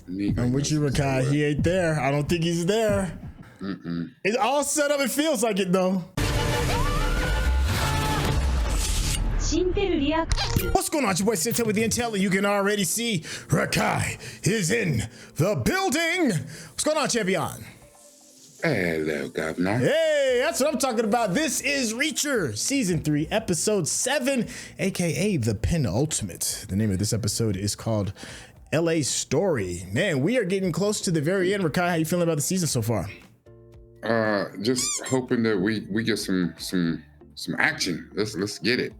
I'm with you, Rakai. He ain't there. I don't think he's there. It's all set up. It feels like it, though. What's going on? It's your boy Syntell with the Intel. You can already see Rakai is in the building. What's going on, champion? Hello, Governor. Hey, that's what I'm talking about. This is Reacher, Season 3, Episode 7, a.k.a. the penultimate. The name of this episode is called L.A. Story. Man, we are getting close to the very end. Rakai, how you feeling about the season so far? Just hoping that we get some action. Let's get it.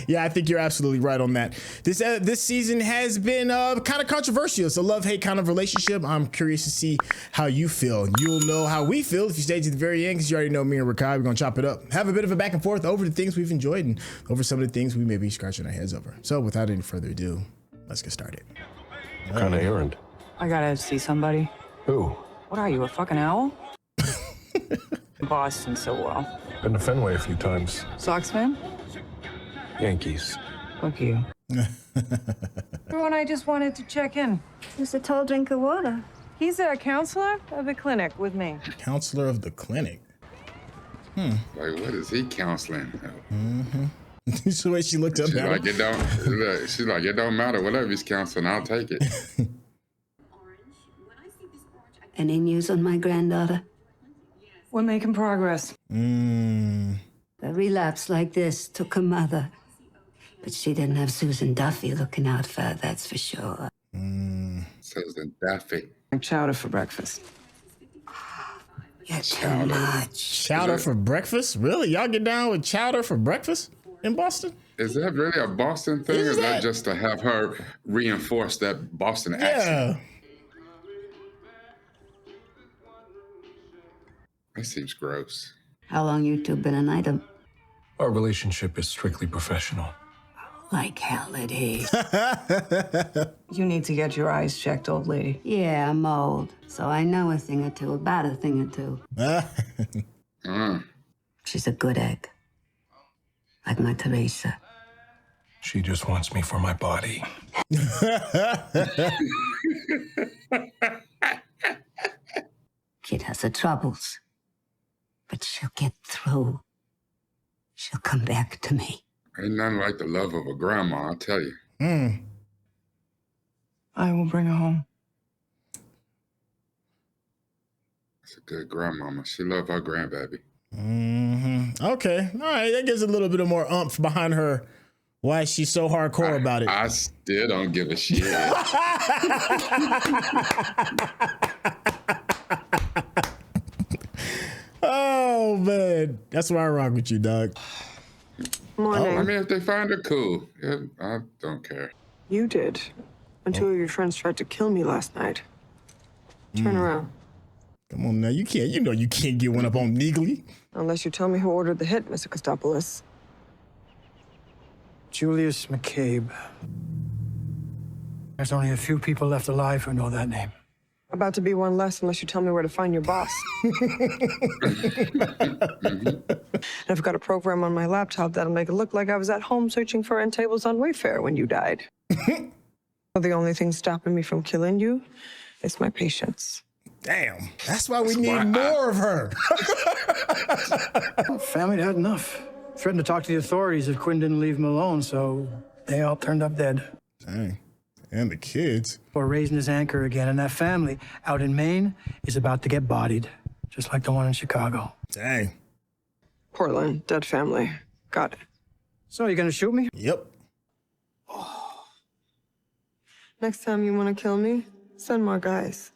Yeah, I think you're absolutely right on that. This season has been kind of controversial. It's a love-hate kind of relationship. I'm curious to see how you feel. You'll know how we feel if you stay to the very end, because you already know me and Rakai. We're gonna chop it up, have a bit of a back and forth over the things we've enjoyed and over some of the things we may be scratching our heads over. So without any further ado, let's get started. What kind of errand? I gotta see somebody. Who? What are you, a fucking owl? Boston so well. Been to Fenway a few times. Sox fan? Yankees. Fuck you. Everyone, I just wanted to check in. Just a tall drink of water. He's a counselor of the clinic with me. Counselor of the clinic. Like, what is he counseling? That's the way she looked up She's at like, him. she's like, it don't matter. Whatever he's counseling, I'll take it. Any news on my granddaughter? We're making progress. A relapse like this took her mother. But she didn't have Susan Duffy looking out for her, that's for sure. Susan Duffy. Chowder for breakfast. You're too much. Chowder for breakfast? Really? Y'all get down with chowder for breakfast in Boston? Is that really a Boston thing? Is that just to have her reinforce that Boston accent? Yeah. That seems gross. How long you two been an item? Our relationship is strictly professional. Like hell it is. You need to get your eyes checked, old lady. Yeah, I'm old, so I know a thing or two about a thing or two. She's a good egg. Like my Teresa. She just wants me for my body. Kid has her troubles. But she'll get through. She'll come back to me. Ain't nothing like the love of a grandma, I'll tell you. I will bring her home. It's a good grandmama. She love her grandbaby. Okay. All right. That gives a little bit of more oomph behind her. Why she's so hardcore about it. I still don't give a shit. Oh, man. That's why I rock with you, dog. Morning. I mean, if they find her cool, yeah, I don't care. You did. And two of your friends tried to kill me last night. Turn around. Come on now. You can't get one up on Neagley. Unless you tell me who ordered the hit, Mr. Kostopoulos. Julius McCabe. There's only a few people left alive who know that name. About to be one less unless you tell me where to find your boss. I've got a program on my laptop that'll make it look like I was at home searching for end tables on Wayfair when you died. The only thing stopping me from killing you is my patience. Damn. That's why we need more of her. Family had enough. Threatened to talk to the authorities if Quinn didn't leave him alone, so they all turned up dead. Dang. And the kids. Or raising his anchor again, and that family out in Maine is about to get bodied, just like the one in Chicago. Dang. Portland, dead family. Got it. So, you gonna shoot me? Yep. Next time you want to kill me, send more guys.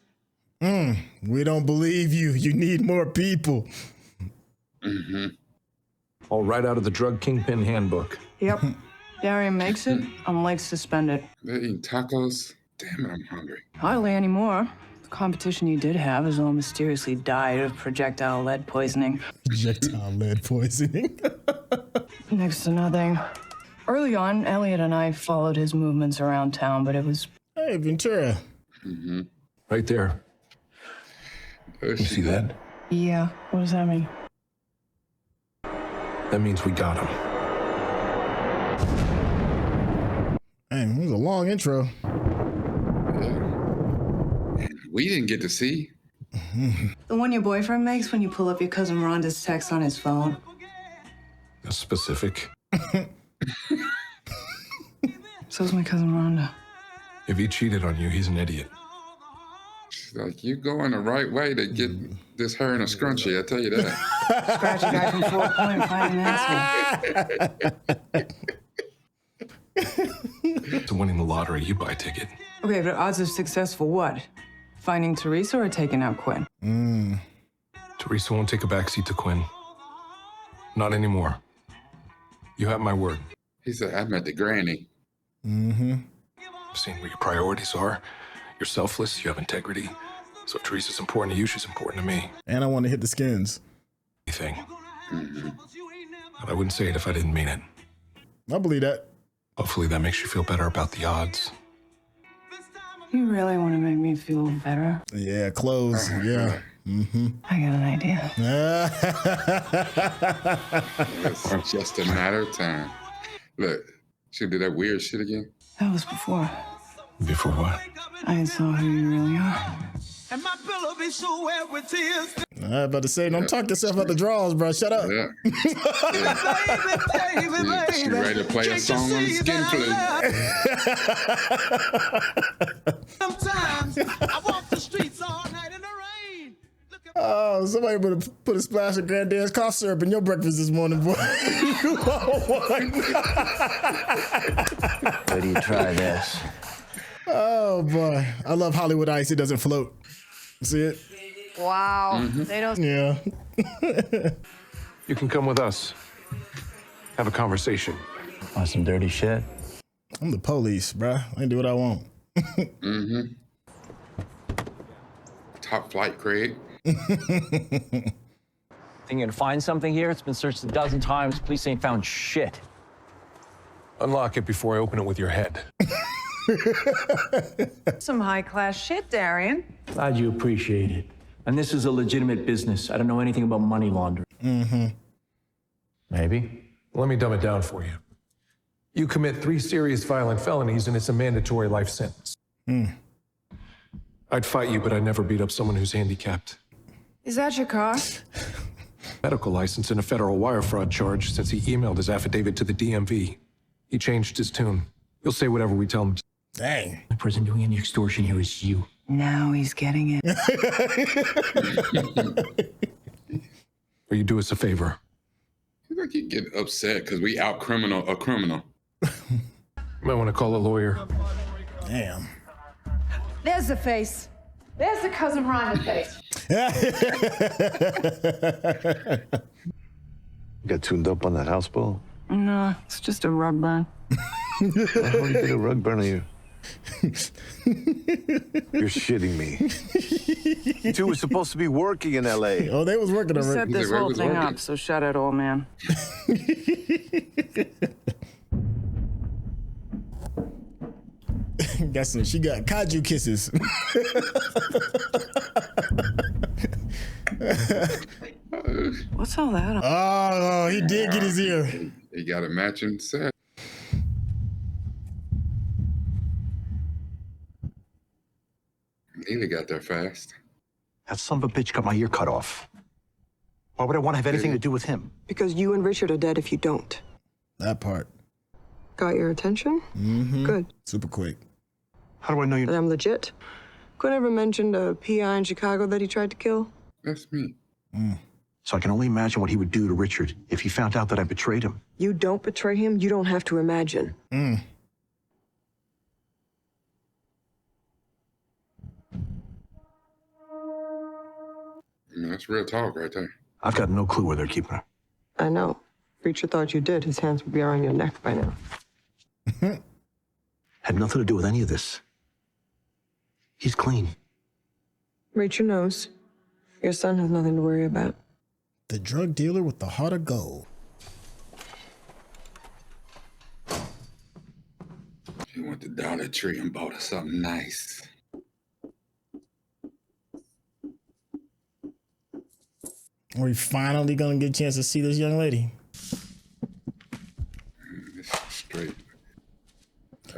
We don't believe you. You need more people. All right out of the drug kingpin handbook. Yep. Darian makes it, I'm like suspended. They're eating tacos? Damn it, I'm hungry. Hardly anymore. The competition you did have has all mysteriously died of projectile lead poisoning. Projectile lead poisoning. Next to nothing. Early on, Elliot and I followed his movements around town, but it was... Hey, Ventura. Right there. You see that? Yeah, what does that mean? That means we got him. Dang, it was a long intro. Yeah. we didn't get to see. The one your boyfriend makes when you pull up your cousin Rhonda's text on his phone. That's specific. So's my cousin Rhonda. If he cheated on you, he's an idiot. She's like, you going the right way to get this hair in a scrunchie, I tell you that. Scratchy guy from 4 Point finding an asshole. To winning the lottery, you buy a ticket. Okay, but odds of success for what? Finding Teresa or taking out Quinn? Teresa won't take a backseat to Quinn. Not anymore. You have my word. He said, I met the granny. I've seen what your priorities are. You're selfless, you have integrity. So if Teresa's important to you, she's important to me. And I want to hit the skins. Anything. But I wouldn't say it if I didn't mean it. I believe that. Hopefully that makes you feel better about the odds. You really want to make me feel better? Yeah, clothes. Yeah. I got an idea. It's just a matter of time. Look, she did that weird shit again. That was before Before what? I saw who you really are. And my pillow be so wet with tears. I was about to say, don't talk yourself out the draws, bro. Shut up. Yeah. Baby, She ready to play a song on the skin flute. Sometimes I walk the streets all night in the rain. Oh, somebody put a splash of granddad's cough syrup in your breakfast this morning, boy. Oh, my God. Where do you try this? Oh, boy. I love Hollywood Ice. It doesn't float. See it? Wow. They don't. Yeah. You can come with us. Have a conversation. Want some dirty shit? I'm the police, bruh. I can do what I want. Top flight, Craig. Think you're gonna find something here? It's been searched a dozen times. Police ain't found shit. Unlock it before I open it with your head. Some high-class shit, Darian. Glad you appreciate it. And this is a legitimate business. I don't know anything about money laundering. Maybe. Let me dumb it down for you. You commit 3 serious violent felonies and it's a mandatory life sentence. I'd fight you, but I'd never beat up someone who's handicapped. Is that your car? Medical license and a federal wire fraud charge since he emailed his affidavit to the DMV. He changed his tune. He'll say whatever we tell him. Dang. The person doing any extortion here is you. Now he's getting it. Or you do us a favor. You like you get upset because we out criminal a criminal. You might want to call a lawyer. Damn. There's the face. There's the cousin Rhonda face. Got tuned up on that houseboat? No, it's just a rug burn. How do you get a rug burn on you? You're shitting me. You two were supposed to be working in L.A. Oh, they was working You already. set this whole thing up, so shut it, old man. Guess what? She got kaiju kisses. What's all that? Oh, he did get his ear. He got a matching set. Neagley got there fast. That son of a bitch got my ear cut off. Why would I want to have anything to do with him? Because you and Richard are dead if you don't. That part. Got your attention? Good. Super quick. How do I know you? That I'm legit. Quinn ever mentioned a PI in Chicago that he tried to kill? That's me. So I can only imagine what he would do to Richard if he found out that I betrayed him. You don't betray him, you don't have to imagine. I mean, that's real talk right there. I've got no clue where they're keeping her. I know. Richard thought you did. His hands would be around your neck by now. Had nothing to do with any of this. He's clean. Rachel knows. Your son has nothing to worry about. The drug dealer with the heart of gold. She went to Dollar Tree and bought her something nice. Are we finally gonna get a chance to see this young lady? This is straight.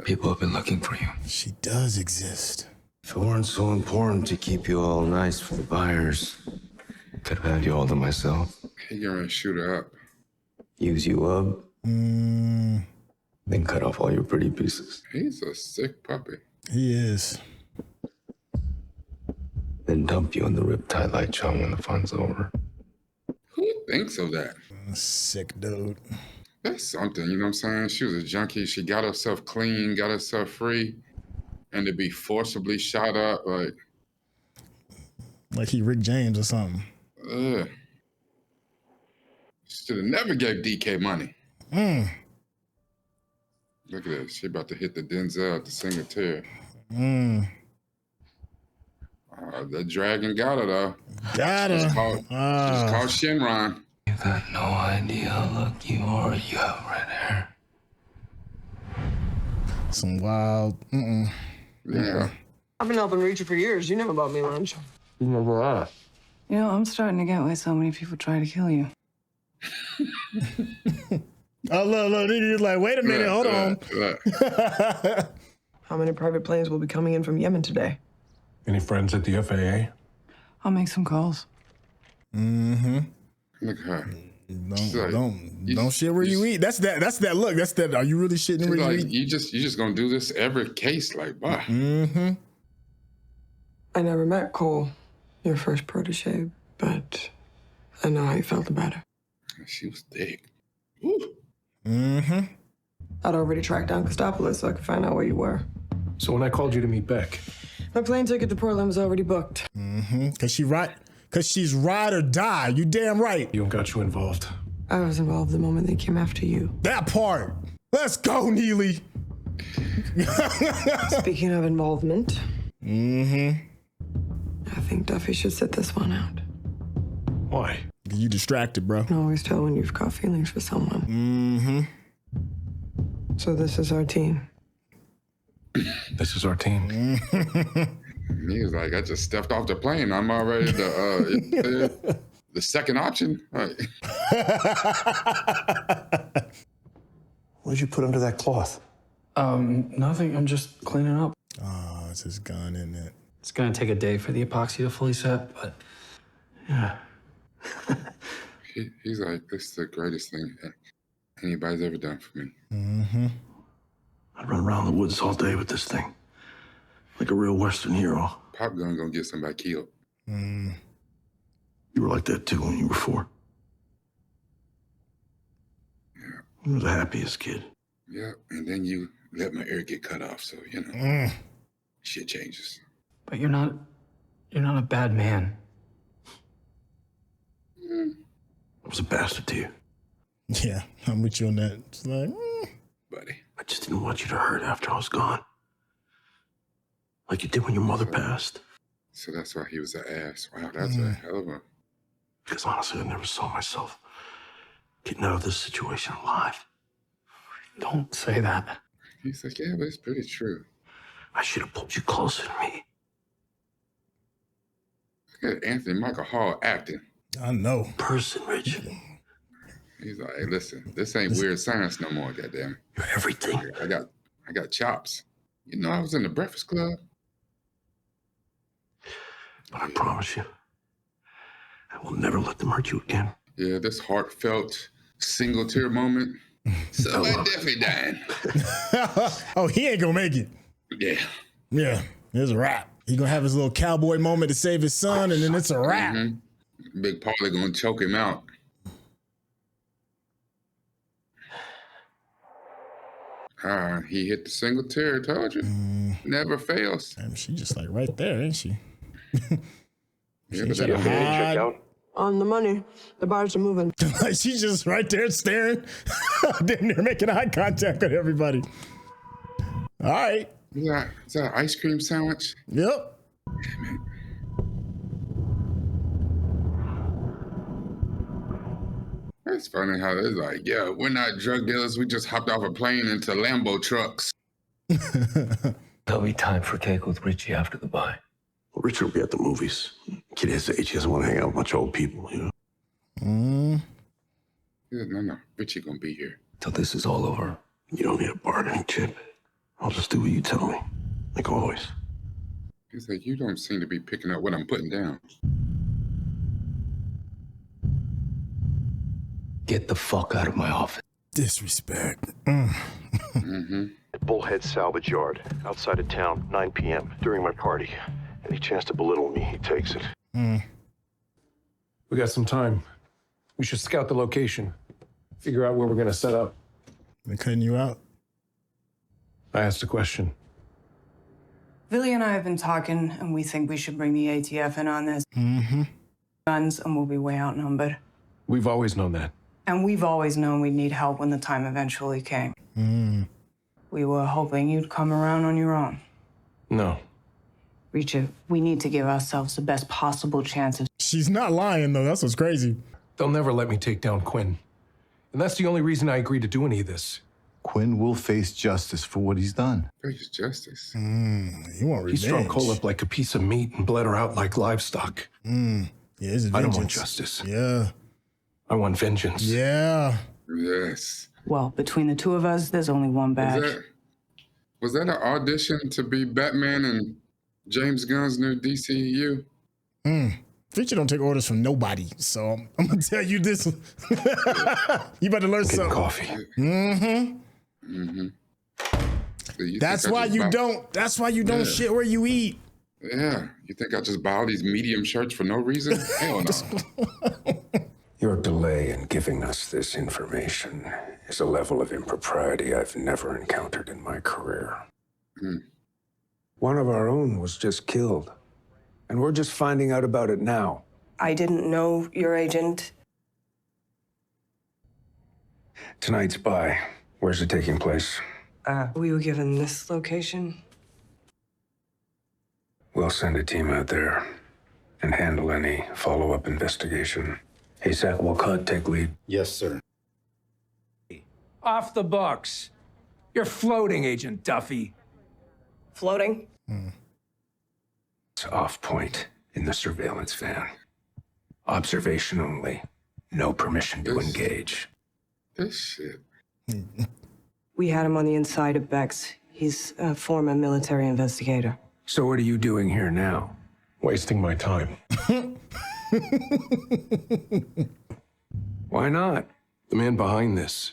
People have been looking for you. She does exist. If it weren't so important to keep you all nice for the buyers, could have had you all to myself. He gonna shoot her up. Use you up. Then cut off all your pretty pieces. He's a sick puppy. He is. Then dump you on the Riptide Light Show when the fun's over. Who thinks of that? Sick dude. That's something, you know what I'm saying? She was a junkie. She got herself clean, got herself free. And to be forcibly shot up, like he Rick James or something. Should have never gave DK money. Look at this. She about to hit the Denzel at the Singletary. The dragon got her, though. Got her. She's called Shinron. You got no idea how lucky you are. You have red hair. Some wild. Yeah. I've been helping Richard for years. You never bought me lunch. You never asked. You know, I'm starting to get why so many people try to kill you. Oh, look. He's like, wait a minute. Hold on. How many private planes will be coming in from Yemen today? Any friends at the FAA? I'll make some calls. Look at her. Don't shit where you eat. That's that look. That's that. Are you really shitting where you eat? You just gonna do this every case, like, bah. I never met Cole, your first protege, but I know how you felt about her. She was thick. I'd already tracked down Costopoulos so I could find out where you were. So when I called you to meet Beck, my plane ticket to Portland was already booked. Cause she's ride or die. You damn right. You got you involved. I was involved the moment they came after you. That part. Let's go, Neagley. Speaking of involvement. I think Duffy should sit this one out. Why? You distracted, bro. You can always tell when you've got feelings for someone. So this is our team. This is our team. He was like, I just stepped off the plane. I'm already the second option. Right. What did you put under that cloth? Nothing. I'm just cleaning up. Oh, it's his gun, isn't it? It's gonna take a day for the epoxy to fully set, but yeah. He's like, this is the greatest thing anybody's ever done for me. I'd run around the woods all day with this thing. Like a real Western hero. Pop gun gonna get somebody killed. You were like that too when you were 4. Yeah. You were the happiest kid. Yeah, and then you let my ear get cut off, so, you know, shit changes. But you're not a bad man. I was a bastard to you. Yeah, I'm with you on that. It's like, buddy. I just didn't want you to hurt after I was gone. Like you did when your mother passed. So that's why he was an ass. Wow, that's a hell of a... Because honestly, I never saw myself getting out of this situation alive. Don't say that. He's like, yeah, but it's pretty true. I should have pulled you closer to me. Look at Anthony Michael Hall acting. I know. Person, Rich. He's like, hey, listen, this ain't weird science no more, goddamn. You're everything. I got chops. You know, I was in the Breakfast Club. But I promise you, I will never let them hurt you again. Yeah, this heartfelt single tear moment. Somebody definitely dying. Oh, he ain't gonna make it. Yeah, it's a wrap. He gonna have his little cowboy moment to save his son, and then it's a wrap. Big Paulie gonna choke him out. He hit the single tear. Told you, never fails. Damn, she just like right there, ain't she? Yeah, but that check out. On the money. The bars are moving. She's just right there staring. Damn near making eye contact with everybody. All right. Is that an ice cream sandwich? Yep. Damn it. It's funny how it's like, yeah, we're not drug dealers. We just hopped off a plane into Lambo trucks. There'll be time for cake with Richie after the buy. Well, Richard will be at the movies. Kid his age, he doesn't want to hang out with a bunch of old people, you know? Yeah, no. Richie gonna be here. Till this is all over. You don't need a bargaining chip. I'll just do what you tell me, like always. He's like, you don't seem to be picking up what I'm putting down. Get the fuck out of my office. Disrespect. At Bullhead Salvage Yard, outside of town, 9 p.m., during my party. Any chance to belittle me, he takes it. We got some time. We should scout the location. Figure out where we're gonna set up. They're cutting you out? I asked a question. Billy and I have been talking, and we think we should bring the ATF in on this. Guns, and we'll be way outnumbered. We've always known that. And we've always known we'd need help when the time eventually came. We were hoping you'd come around on your own. No. Richard, we need to give ourselves the best possible chance of... She's not lying, though. That's what's crazy. They'll never let me take down Quinn. And that's the only reason I agreed to do any of this. Quinn will face justice for what he's done. Face justice. You want revenge. He strung Cole up like a piece of meat and bled her out like livestock. Yeah, it's I don't want vengeance. justice. Yeah. I want vengeance. Yeah. Yes. Well, between the two of us, there's only one badge. Was that an audition to be Batman and James Gunn's new DCU? Richard don't take orders from nobody, so I'm gonna tell you this. You better learn something. Coffee. So That's why you don't. That's why you don't shit where you eat. Yeah. You think I just buy all these medium shirts for no reason? Hell no. Your delay in giving us this information is a level of impropriety I've never encountered in my career. One of our own was just killed, and we're just finding out about it now. I didn't know your agent. Tonight's by. Where's it taking place? We were given this location. We'll send a team out there and handle any follow-up investigation. Hey, Zach, will Cod take lead? Yes, sir. Off the books. You're floating, Agent Duffy. Floating? It's off point in the surveillance van. Observation only. No permission to engage. This shit. We had him on the inside of Beck's. He's a former military investigator. So what are you doing here now? Wasting my time. Why not? The man behind this,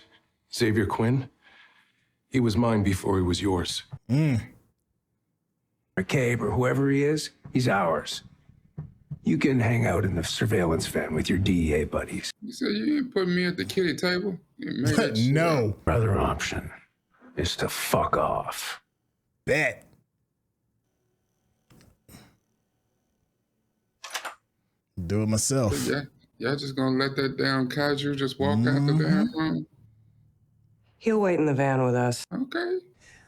Xavier Quinn, he was mine before he was yours. McCabe or whoever he is, he's ours. You can hang out in the surveillance van with your DEA buddies. You said you ain't putting me at the kiddie table? No. Other option is to fuck off. Bet. Do it myself. Yeah, y'all just gonna let that damn kaiju just walk out the damn room? He'll wait in the van with us. Okay.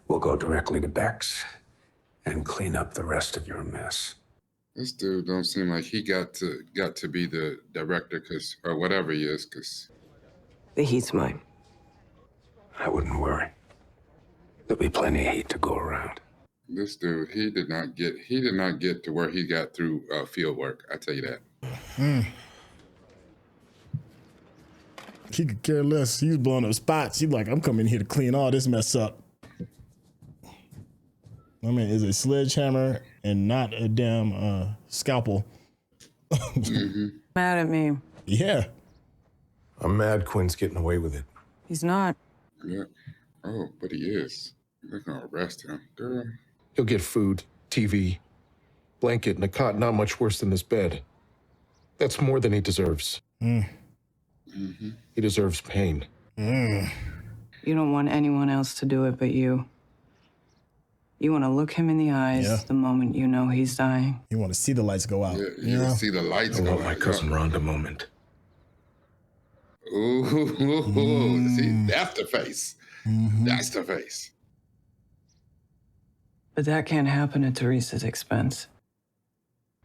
We'll go directly to Beck's and clean up the rest of your mess. This dude don't seem like he got to be the director, or whatever he is, cause The heat's mine. I wouldn't worry. There'll be plenty of heat to go around. this dude, he did not get to where he got through field work. I tell you that. He could care less. He's blowing up spots. He's like, I'm coming here to clean all this mess up. I mean, it's a sledgehammer and not a damn scalpel. Mad at me. Yeah. I'm mad Quinn's getting away with it. He's not. Yeah. Oh, but he is. They're gonna arrest him, girl. He'll get food, TV, blanket, and a cot not much worse than this bed. That's more than he deserves. He deserves pain. You don't want anyone else to do it but you. You want to look him in the eyes the moment you know he's dying. You want to see the lights go out. Yeah, you want to see the lights go out. I want my cousin Rhonda moment. Ooh, see, that's the face. That's the face. But that can't happen at Teresa's expense.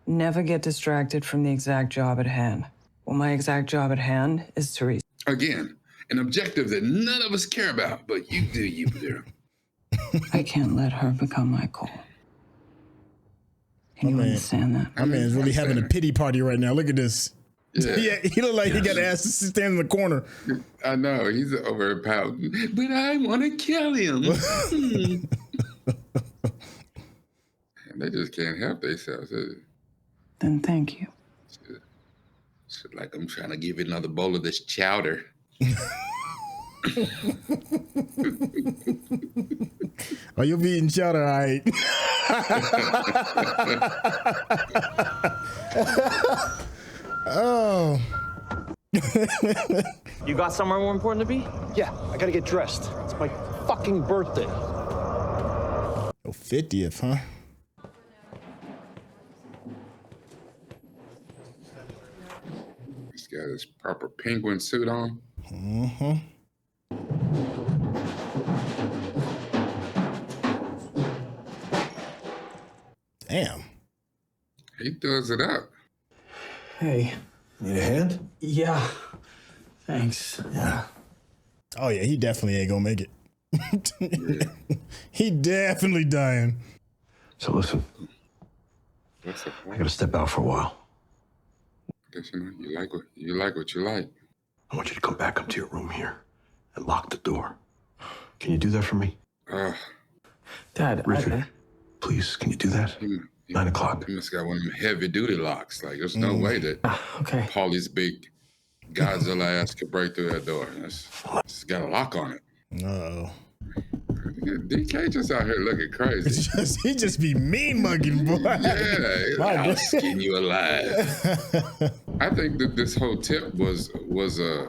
Never get distracted from the exact job at hand. Well, my exact job at hand is Teresa. Again, an objective that none of us care about, but you do, you do. I can't let her become my goal. Can you understand that? My man's really having a pity party right now. Look at this. Yeah, he look like he got asked to stand in the corner. I know, he's over pouting, but I want to kill him. And they just can't help themselves. Then thank you. It's like I'm trying to give you another bowl of this chowder. Oh, you'll be eating chowder, all right. Oh. You got somewhere more important to be? Yeah, I gotta get dressed. It's my fucking birthday. Oh, 50th, huh? He's got his proper penguin suit on. Mm-hmm. Damn. He does it up. Hey. Need a hand? Yeah. Thanks. Yeah. Oh, yeah, he definitely ain't gonna make it. He definitely dying. So listen, What's up? I gotta step out for a while. Guess you like what you like. I want you to come back up to your room here and lock the door. Can you do that for me? Dad, Richard, please, can you do that? 9 o'clock. He must got one of them heavy duty locks. Like there's no way that okay. Paulie's big Godzilla ass could break through that door. It's got a lock on it. Uh-oh. DK just out here looking crazy. He just be mean mugging, boy. Yeah, I'll skin you alive. I think that this whole tip was a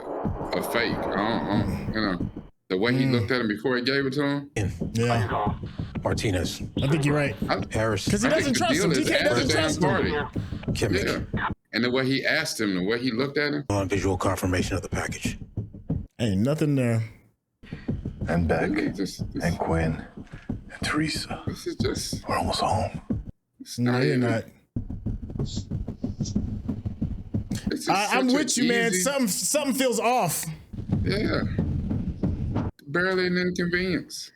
fake. You know, the way he looked at him before he gave it to him. Yeah. Martinez. I think you're right. Harris. Because he doesn't trust him. DK doesn't trust him. Kimmich. Yeah. And the way he asked him, the way he looked at him. On visual confirmation of the package. Ain't nothing there. And Beck, and Quinn, and Teresa. This is just... We're almost home. No, you're not. I'm with you, man. Something feels off. Yeah. Barely an inconvenience.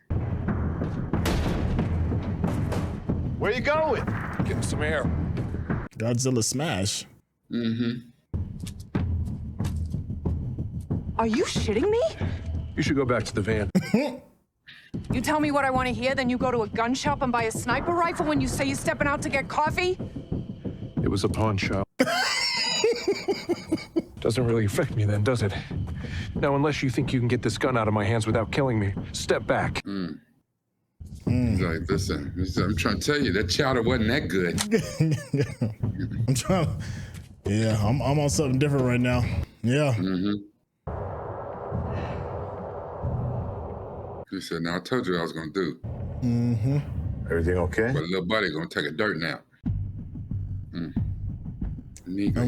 Where you going? Getting some air. Godzilla smash. Mm-hmm. Are you shitting me? You should go back to the van. You tell me what I want to hear, then you go to a gun shop and buy a sniper rifle when you say you're stepping out to get coffee? It was a pawn shop. Doesn't really affect me then, does it? Now, unless you think you can get this gun out of my hands without killing me, step back. He's like, listen, I'm trying to tell you, that chowder wasn't that good. I'm trying. Yeah, I'm on something different right now. Yeah. Mm-hmm. He said, now I told you what I was going to do. Mm-hmm. Everything okay? But little buddy going to take a dirt nap. I'm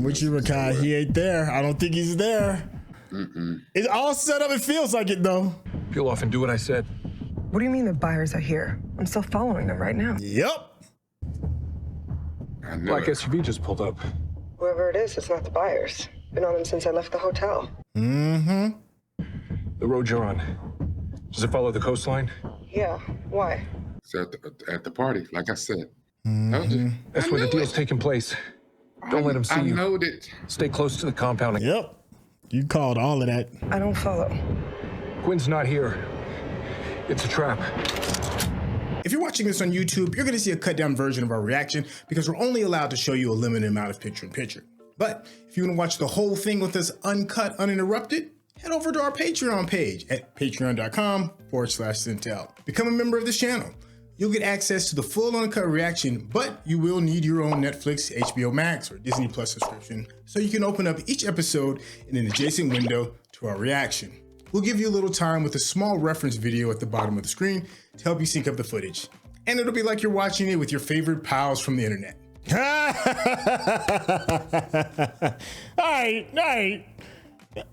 with you, Rakai. He ain't there. I don't think he's there. It's all set up. It feels like it, though. Peel off and do what I said. What do you mean the buyers are here? I'm still following them right now. Yep. Black SUV just pulled up. Whoever it is, it's not the buyers. Been on them since I left the hotel. Mm-hmm. The road you're on. Does it follow the coastline? Yeah, why? It's at the party, like I said. That's where the deal's taking place. Don't let him see you. I know that. Stay close to the compound. Yep. You called all of that. I don't follow. Quinn's not here. It's a trap. If you're watching this on YouTube, you're going to see a cut down version of our reaction because we're only allowed to show you a limited amount of picture-in-picture. But if you want to watch the whole thing with us uncut, uninterrupted, head over to our Patreon page at patreon.com/Syntell. Become a member of this channel. You'll get access to the full uncut reaction, but you will need your own Netflix, HBO Max, or Disney Plus subscription so you can open up each episode in an adjacent window to our reaction. We'll give you a little time with a small reference video at the bottom of the screen to help you sync up the footage. And it'll be like you're watching it with your favorite pals from the internet. All right.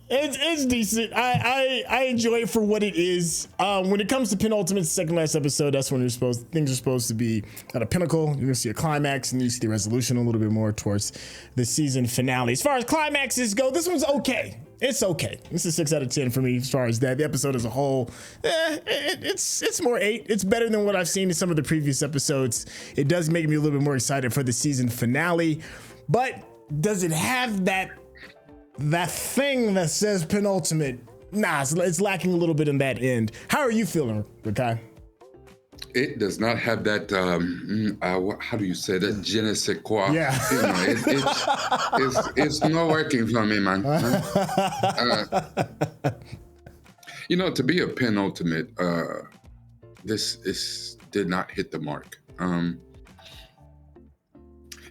It's decent. I enjoy it for what it is. When it comes to penultimate, second last episode, that's when things are supposed to be at a pinnacle. You're gonna see a climax, and you see the resolution a little bit more towards the season finale. As far as climaxes go, this one's okay. It's okay. It's a 6 out of 10 for me as far as that. The episode as a whole, it's more 8. It's better than what I've seen in some of the previous episodes. It does make me a little bit more excited for the season finale, but does it have that thing that says penultimate? Nah, it's lacking a little bit in that end. How are you feeling, Rakai? It does not have that. How do you say that? Je ne sais quoi. Yeah. It's not working for me, man. To be a penultimate, this did not hit the mark.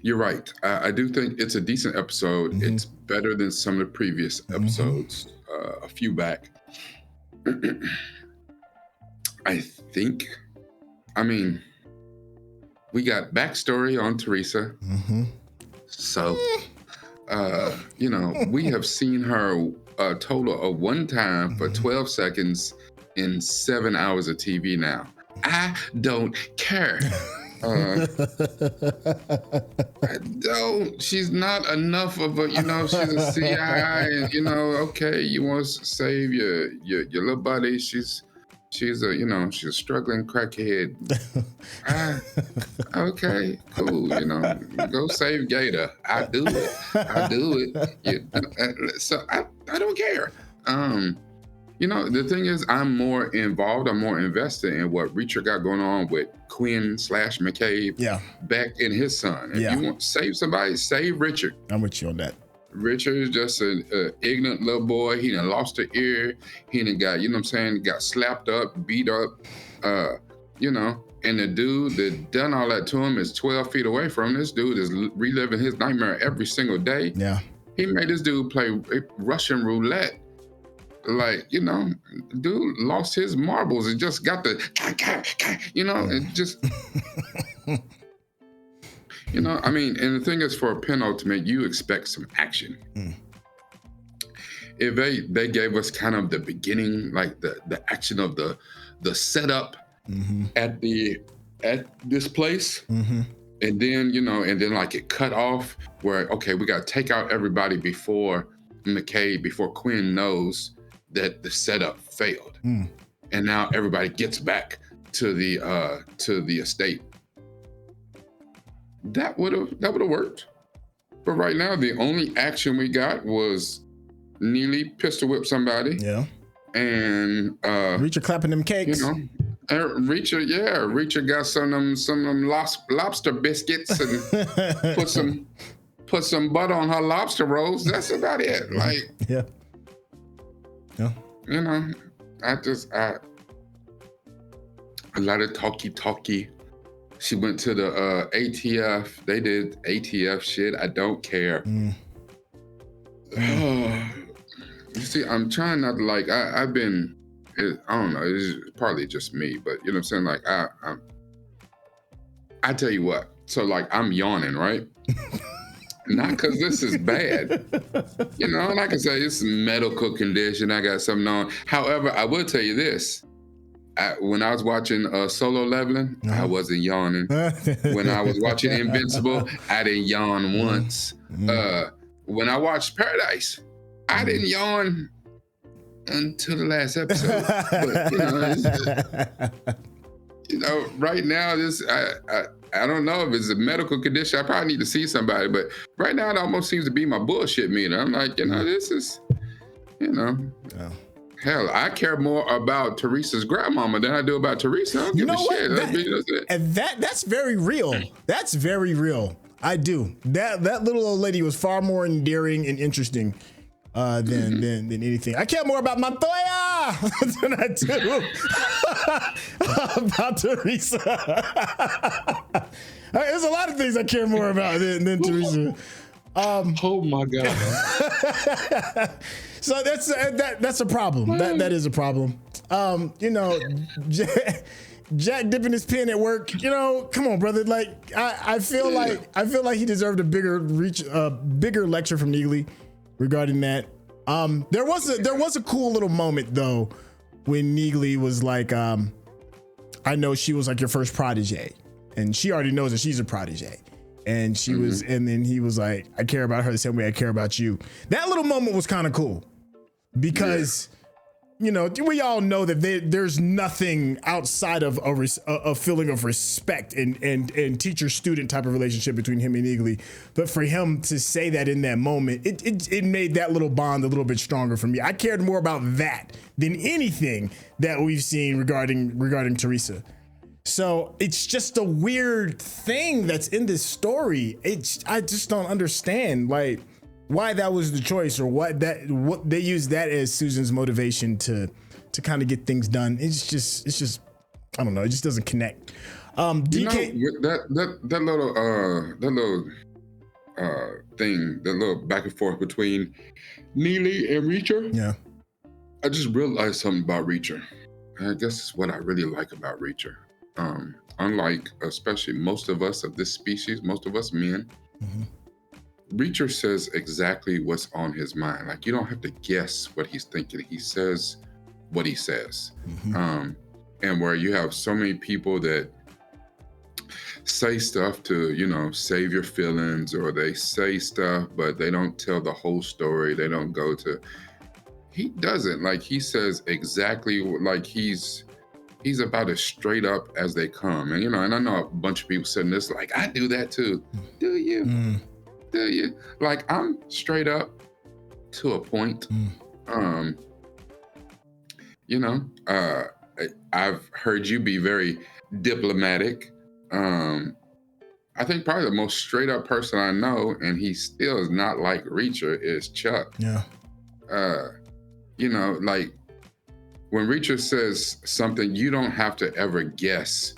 You're right. I do think it's a decent episode. Mm-hmm. It's better than some of the previous episodes, a few back. We got backstory on Teresa. Mm-hmm. So, we have seen her a total of one time for 12 seconds in 7 hours of TV now. I don't care. I don't. She's not enough of a, she's a CI and, okay, you want to save your little buddy. She's a struggling crackhead. Okay, cool. Go save Gator. I do it. So I don't care. The thing is, I'm more involved. I'm more invested in what Richard got going on with Quinn / McCabe. Yeah. Beck and his son. If you want to save somebody, save Richard. I'm with you on that. Richard is just an ignorant little boy. He done lost an ear. He done got, got slapped up, beat up, and the dude that done all that to him is 12 feet away from him. This dude is reliving his nightmare every single day. Yeah. He made this dude play Russian roulette. Like, dude lost his marbles and just got the, and just... and the thing is, for a penultimate, you expect some action. If they gave us kind of the beginning, like the action of the setup at this place, and then like it cut off where, okay, we got to take out everybody before Quinn knows that the setup failed, and now everybody gets back to the estate. That would have worked. But right now, the only action we got was Neagley pistol whip somebody. Yeah. And Richard clapping them cakes. Richard got some of them lobster biscuits and put some butter on her lobster rolls. That's about it. Like, yeah. A lot of talky. She went to the ATF. They did ATF shit. I don't care. You see, I'm trying not to I've been, I don't know, it's probably just me, but you know what I'm saying? Like, I tell you what, so like I'm yawning, right? Not because this is bad. And I can say it's a medical condition. I got something on. However, I will tell you this. When I was watching Solo Leveling, I wasn't yawning. When I was watching Invincible, I didn't yawn once. When I watched Paradise, I didn't yawn until the last episode. But, right now, this I don't know if it's a medical condition. I probably need to see somebody. But right now, it almost seems to be my bullshit meter. I'm like, this is, Hell, I care more about Teresa's grandmama than I do about Teresa. I don't give a shit. That's very real. That's very real. I do. That little old lady was far more endearing and interesting than anything. I care more about Montoya than I do about Teresa. There's a lot of things I care more about than Teresa. Oh my God. So that's a problem. That is a problem. Jack dipping his pen at work. Come on, brother. Like I feel like he deserved a bigger lecture from Neagley regarding that. There was a cool little moment though when Neagley was like, I know she was like your first protege, and she already knows that she's a protege. And she was, and then he was like, I care about her the same way I care about you. That little moment was kind of cool because, we all know that there's nothing outside of a feeling of respect and teacher-student type of relationship between him and Neagley. But for him to say that in that moment, it made that little bond a little bit stronger for me. I cared more about that than anything that we've seen regarding Teresa. So it's just a weird thing that's in this story. I just don't understand like why that was the choice or what they used that as Susan's motivation to kind of get things done. It's just I don't know. It just doesn't connect. DK, that little thing, that little back and forth between Neagley and Reacher. Yeah. I just realized something about Reacher. And I guess it's what I really like about Reacher. Unlike, especially most of us of this species, most of us men, Reacher says exactly what's on his mind. Like, you don't have to guess what he's thinking. He says what he says. And where you have so many people that say stuff to, you know, save your feelings, or they say stuff, but they don't tell the whole story. They don't go to, he doesn't. Like, he says exactly, like he's about as straight up as they come. And, you know, and I know a bunch of people saying this, like, I do that too. Do you? Do you? Like, I'm straight up to a point. You know, I've heard you be very diplomatic. I think probably the most straight up person I know, and he still is not like Reacher, is Chuck. Yeah. You know, like, when Reacher says something, you don't have to ever guess,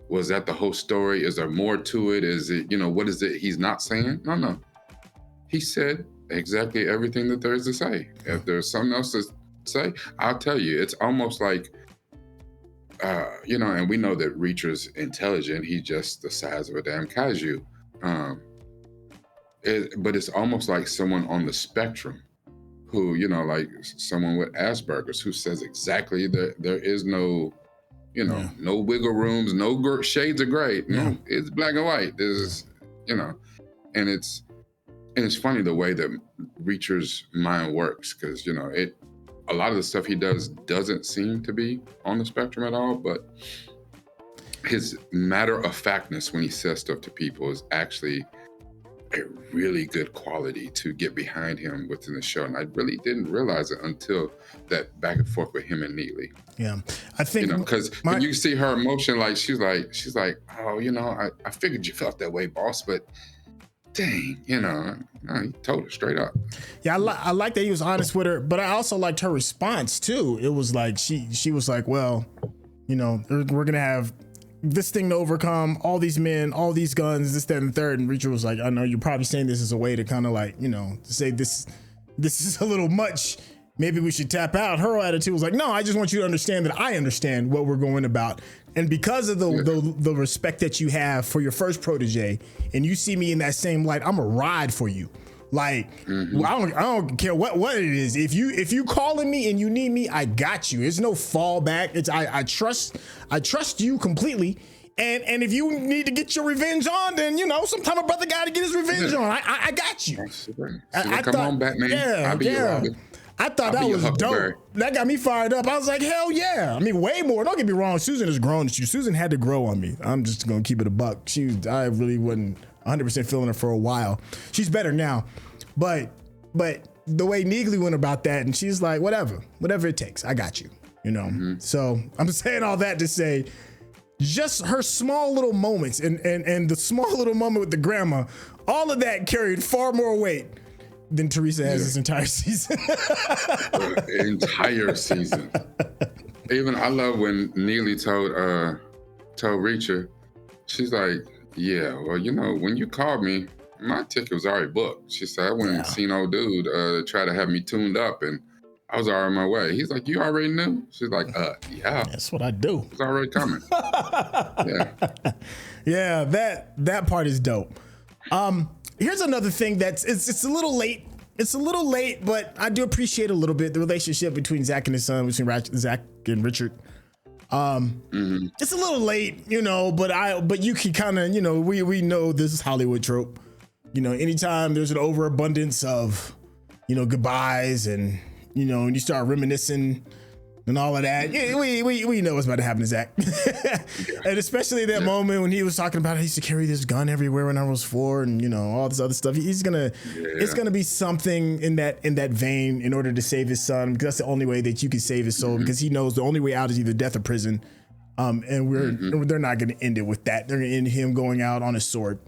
was that the whole story? Is there more to it? Is it, you know, what is it he's not saying? No. He said exactly everything that there is to say. If there's something else to say, I'll tell you. It's almost like, you know, and we know that Reacher's intelligent. He's just the size of a damn kaiju. But it's almost like someone on the spectrum who, you know, like someone with Asperger's, who says exactly that there is no, you know, no wiggle rooms, no shades of gray. No, it's black and white. There's, you know, and it's funny the way that Reacher's mind works, because, you know, a lot of the stuff he does doesn't seem to be on the spectrum at all, but his matter-of-factness when he says stuff to people is actually a really good quality to get behind him within the show. And I really didn't realize it until that back and forth with him and Neagley. Yeah, I think, you know, because when you see her emotion, like she's like, oh, you know, I figured you felt that way, boss, but dang, you know, he told her straight up. Yeah, I like that he was honest with her, but I also liked her response too. It was like she was like, well, you know, we're gonna have this thing to overcome, all these men, all these guns, this, that, and the third. And Richard was like, I know you're probably saying this as a way to kind of like, you know, to say this is a little much. Maybe we should tap out. Her attitude was like, no, I just want you to understand that I understand what we're going about. And because of the respect that you have for your first protege, and you see me in that same light, I'm a ride for you. Like, I don't care what it is. If you calling me and you need me, I got you. There's no fallback. It's I trust you completely. And if you need to get your revenge on, then, you know, sometime a brother got to get his revenge on. I got you. Come on, Batman. I'll be your Robin. I thought that was dope. That got me fired up. I was like, hell yeah. I mean, way more. Don't get me wrong. Susan has grown. Susan had to grow on me. I'm just going to keep it a buck. I really wasn't 100% feeling her for a while. She's better now. But the way Neagley went about that, and she's like, whatever it takes. I got you, you know? So I'm saying all that to say, just her small little moments and the small little moment with the grandma, all of that carried far more weight than Teresa has this entire season. Entire season. Even I love when Neagley told Reacher, she's like, yeah, well, you know, when you called me, my ticket was already booked. She said, I went and seen old dude try to have me tuned up, and I was already on my way. He's like, you already knew? She's like, yeah. That's what I do. It's already coming. Yeah, that part is dope. Here's another thing it's a little late. It's a little late, but I do appreciate a little bit the relationship between Zach and his son, between Zach and Richard. It's a little late, you know, but you can kind of, you know, we know this is Hollywood trope. You know, anytime there's an overabundance of, you know, goodbyes and, you know, and you start reminiscing and all of that, we know what's about to happen to Zach. And especially that moment when he was talking about how he used to carry this gun everywhere when I was 4 and, you know, all this other stuff. It's gonna be something in that vein in order to save his son, because that's the only way that you can save his soul, because he knows the only way out is either death or prison. And they're not going to end it with that. They're going to end him going out on his sword.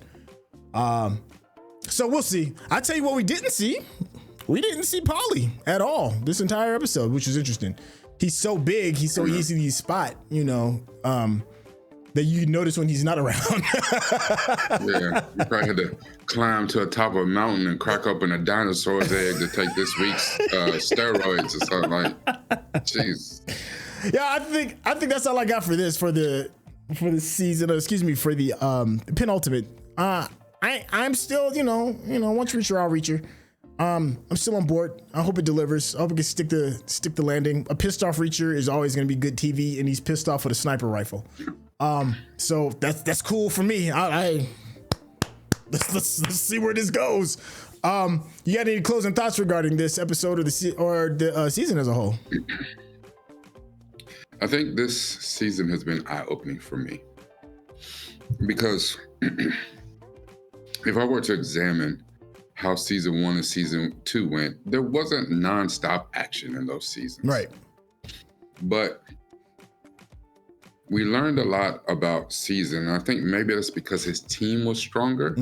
So we'll see. I'll tell you what we didn't see. We didn't see Paulie at all this entire episode, which is interesting. He's so big, he's so easy to spot, that you notice when he's not around. Yeah, you probably had to climb to the top of a mountain and crack open a dinosaur's egg to take this week's steroids or something like. Jeez. Yeah, I think that's all I got for this for the season. Excuse me, for the penultimate. I'm still, once Reacher, I'll Reacher. I'm still on board. I hope it delivers. I hope it can stick the landing. A pissed off Reacher is always going to be good TV, and he's pissed off with a sniper rifle. So that's cool for me. Let's see where this goes. You got any closing thoughts regarding this episode or the season as a whole? I think this season has been eye-opening for me because if I were to examine how season 1 and season 2 went, there wasn't nonstop action in those seasons. Right. But we learned a lot about Season. I think maybe that's because his team was stronger.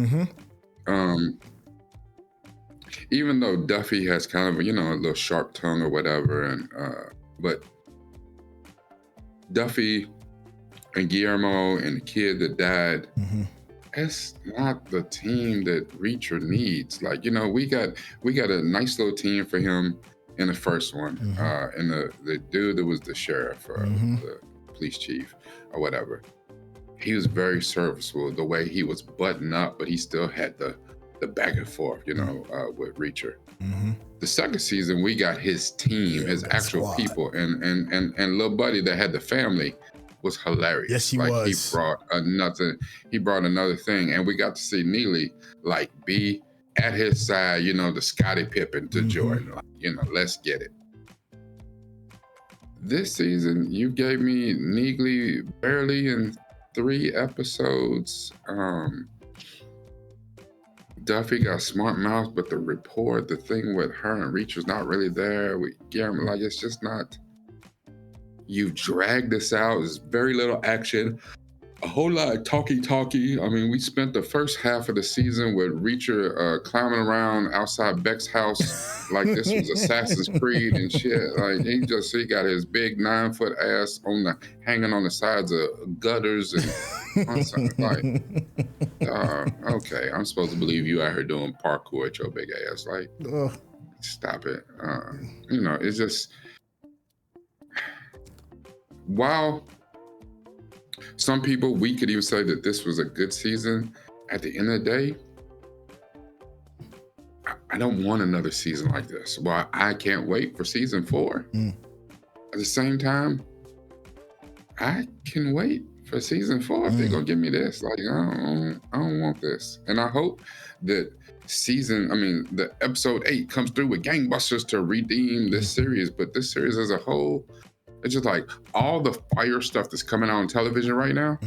Even though Duffy has kind of, a little sharp tongue or whatever, but Duffy and Guillermo and the kid that died, that's not the team that Reacher needs. Like, we got a nice little team for him in the first one, and the dude that was the sheriff or the police chief or whatever. He was very serviceable the way he was buttoned up, but he still had the back and forth, with Reacher. The second season, we got his team, his actual people, and little buddy that had the family was hilarious. Yes, he was. He brought another thing, and we got to see Neagley be at his side, the Scottie Pippen to Jordan. Let's get it. This season, you gave me Neagley barely in 3 episodes. Duffy got smart mouth, but the rapport, the thing with her and Reacher's not really there. It's just not. You dragged this out. There's very little action. A whole lot of talkie. I mean, we spent the first half of the season with Reacher climbing around outside Beck's house like this was Assassin's Creed and shit. Like he got his big 9-foot ass hanging on the sides of gutters and okay, I'm supposed to believe you out here doing parkour at your big ass. Like, stop it. It's just wow. Some people, we could even say that this was a good season. At the end of the day, I don't want another season like this. Well, I can't wait for season 4. At the same time, I can wait for season 4 if they're gonna give me this. Like, I don't want this. And I hope that the episode 8 comes through with gangbusters to redeem this series. But this series as a whole, it's just like all the fire stuff that's coming out on television right now.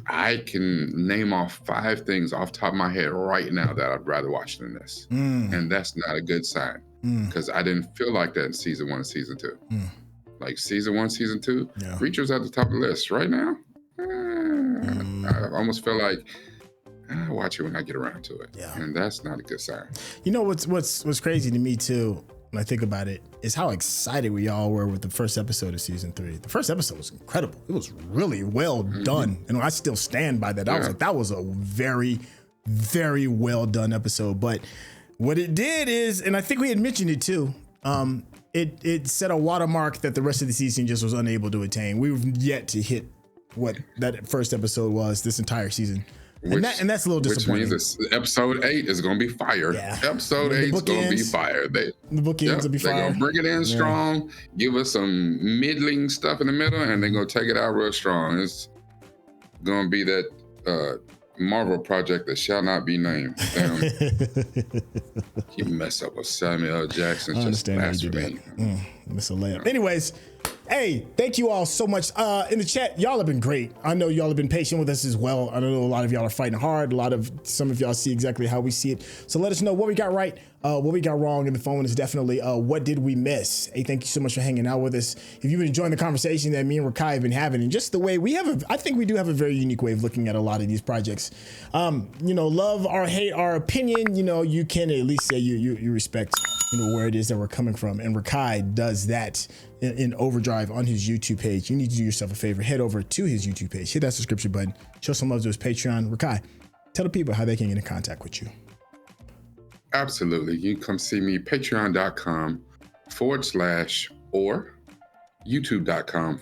I can name off 5 things off the top of my head right now that I'd rather watch than this. And that's not a good sign because I didn't feel like that in season 1 and season 2. Like season 1, season 2, Reacher's at the top of the list right now. I almost feel like I'll watch it when I get around to it. And that's not a good sign. What's crazy to me too, when I think about it, is how excited we all were with the first episode of season 3. The first episode was incredible. It was really well done. And I still stand by that. I was like, that was a very, very well done episode. But what it did is, and I think we had mentioned it too, it set a watermark that the rest of the season just was unable to attain. We've yet to hit what that first episode was this entire season. And that's a little disappointing. Which means episode 8 is going to be fire. Episode 8 is going to be fire. The bookends will be fire. They're going to bring it in strong, give us some middling stuff in the middle, and they're going to take it out real strong. It's going to be that Marvel project that shall not be named. You mess up with Samuel L. Jackson. I understand how you do that. It's a layup. Anyways, Hey, thank you all so much. In the chat, y'all have been great. I know y'all have been patient with us as well. I know a lot of y'all are fighting hard. Some of y'all see exactly how we see it. So let us know what we got right, what we got wrong. And the phone is definitely what did we miss? Hey, thank you so much for hanging out with us. If you've been enjoying the conversation that me and Rakai have been having, and just the way I think we do have a very unique way of looking at a lot of these projects. Love or hate our opinion, you can at least say you respect where it is that we're coming from. And Rakai does that in overdrive on his YouTube page. You need to do yourself a favor. Head over to his YouTube page, hit that subscription button, show some love to his Patreon. Rakai, tell the people how they can get in contact with you. Absolutely. You can come see me, patreon.com/ or youtube.com/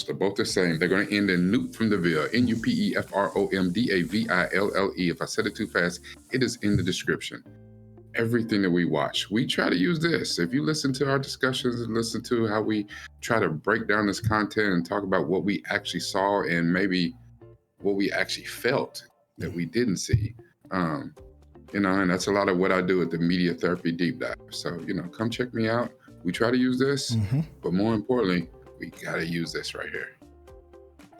They're both the same. They're going to end in Nupe from the Ville, NUPEFROMDAVILLE. If I said it too fast, it is in the description. Everything that we watch, we try to use this. If you listen to our discussions and listen to how we try to break down this content and talk about what we actually saw and maybe what we actually felt that we didn't see, and that's a lot of what I do at the Media Therapy Deep Dive. So, come check me out. We try to use this, but more importantly, we got to use this right here.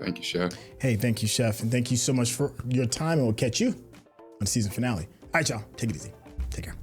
Thank you, Chef. Hey, thank you, Chef. And thank you so much for your time. And we'll catch you on the season finale. All right, y'all. Take it easy. Take care.